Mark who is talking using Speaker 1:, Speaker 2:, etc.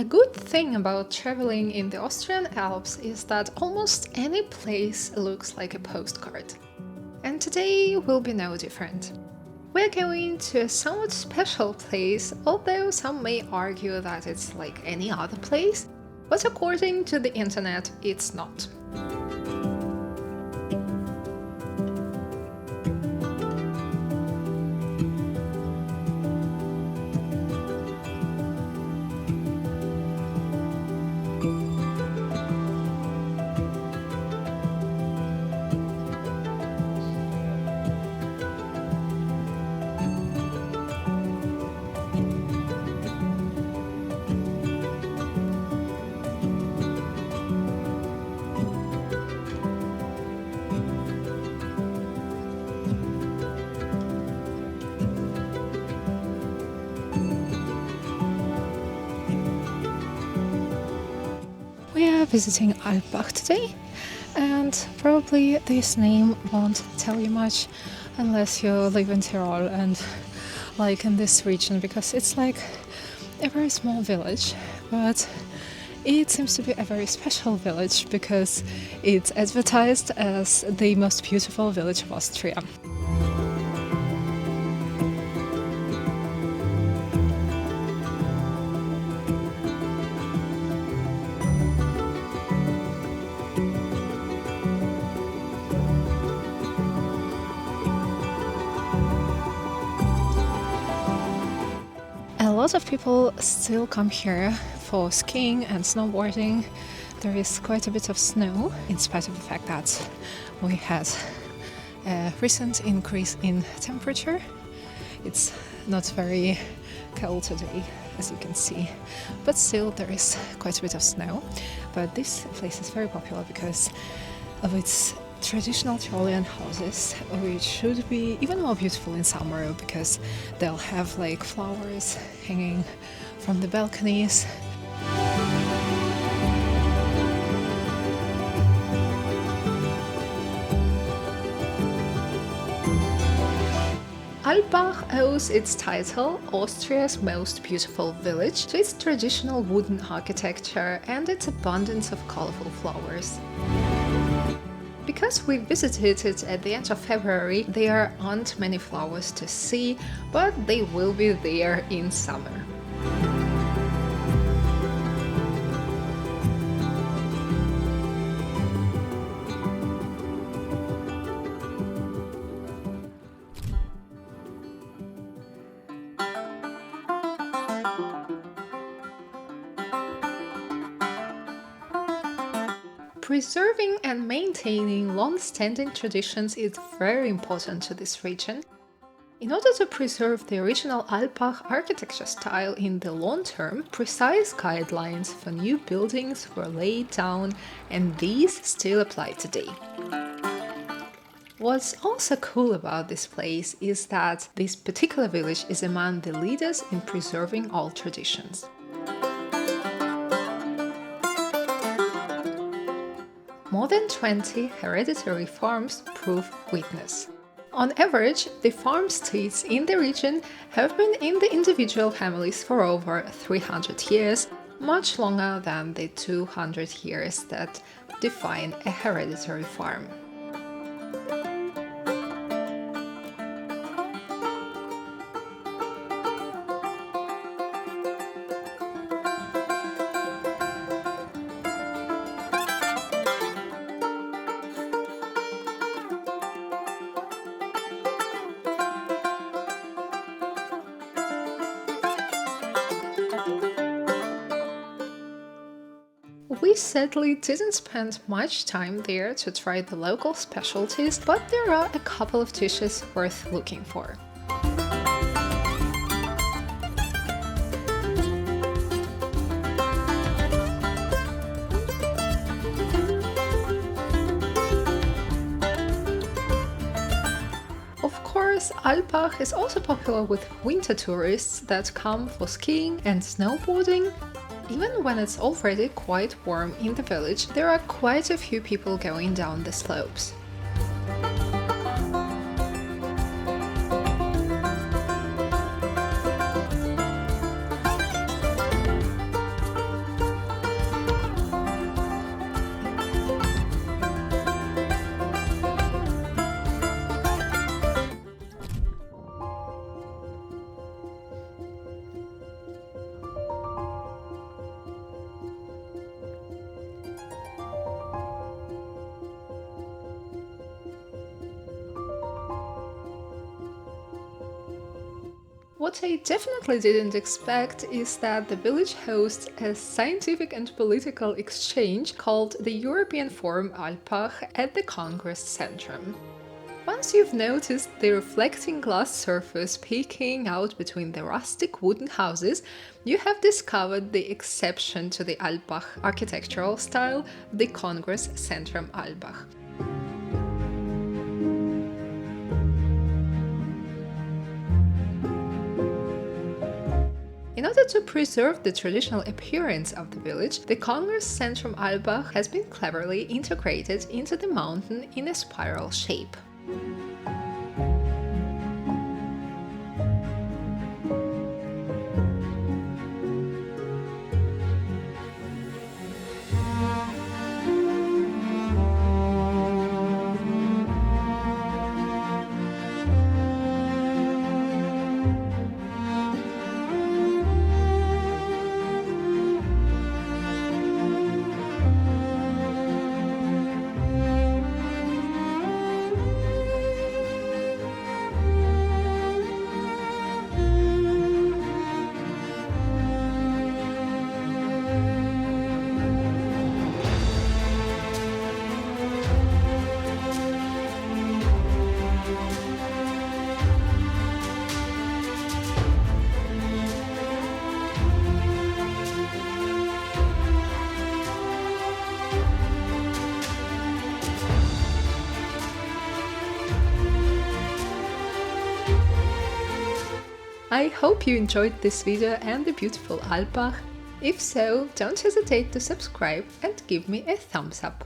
Speaker 1: good thing about traveling in the Austrian Alps is that almost any place looks like a postcard. And today will be no different. We're going to a somewhat special place, although some may argue that it's like any other place, but according to the internet, it's not. We are visiting Alpbach today, and probably this name won't tell you much unless you live in Tyrol and like in this region, because it's like a very small village, but it seems to be a very special village because it's advertised as the most beautiful village of Austria. A lot of people still come here for skiing and snowboarding. There is quite a bit of snow, in spite of the fact that we had a recent increase in temperature. It's not very cold today, as you can see, but still there is quite a bit of snow. But this place is very popular because of its traditional Tyrolean houses, which should be even more beautiful in summer because they'll have like flowers hanging from the balconies. Alpbach owes its title, Austria's most beautiful village, to its traditional wooden architecture and its abundance of colorful flowers. Because we visited it at the end of February, there aren't many flowers to see, but they will be there in summer. Preserving and maintaining long-standing traditions is very important to this region. In order to preserve the original Alpbach architecture style in the long term, precise guidelines for new buildings were laid down, and these still apply today. What's also cool about this place is that this particular village is among the leaders in preserving all traditions. More than 20 hereditary farms prove witness. On average, the farm states in the region have been in the individual families for over 300 years, much longer than the 200 years that define a hereditary farm. We sadly didn't spend much time there to try the local specialties, but there are a couple of dishes worth looking for. Of course, Alpbach is also popular with winter tourists that come for skiing and snowboarding. Even when it's already quite warm in the village, there are quite a few people going down the slopes. What I definitely didn't expect is that the village hosts a scientific and political exchange called the European Forum Alpbach at the Congress Centrum. Once you've noticed the reflecting glass surface peeking out between the rustic wooden houses, you have discovered the exception to the Alpbach architectural style, the Congress Centrum Alpbach. In order to preserve the traditional appearance of the village, the Congress Centrum Alpbach has been cleverly integrated into the mountain in a spiral shape. I hope you enjoyed this video and the beautiful Alpbach. If so, don't hesitate to subscribe and give me a thumbs up.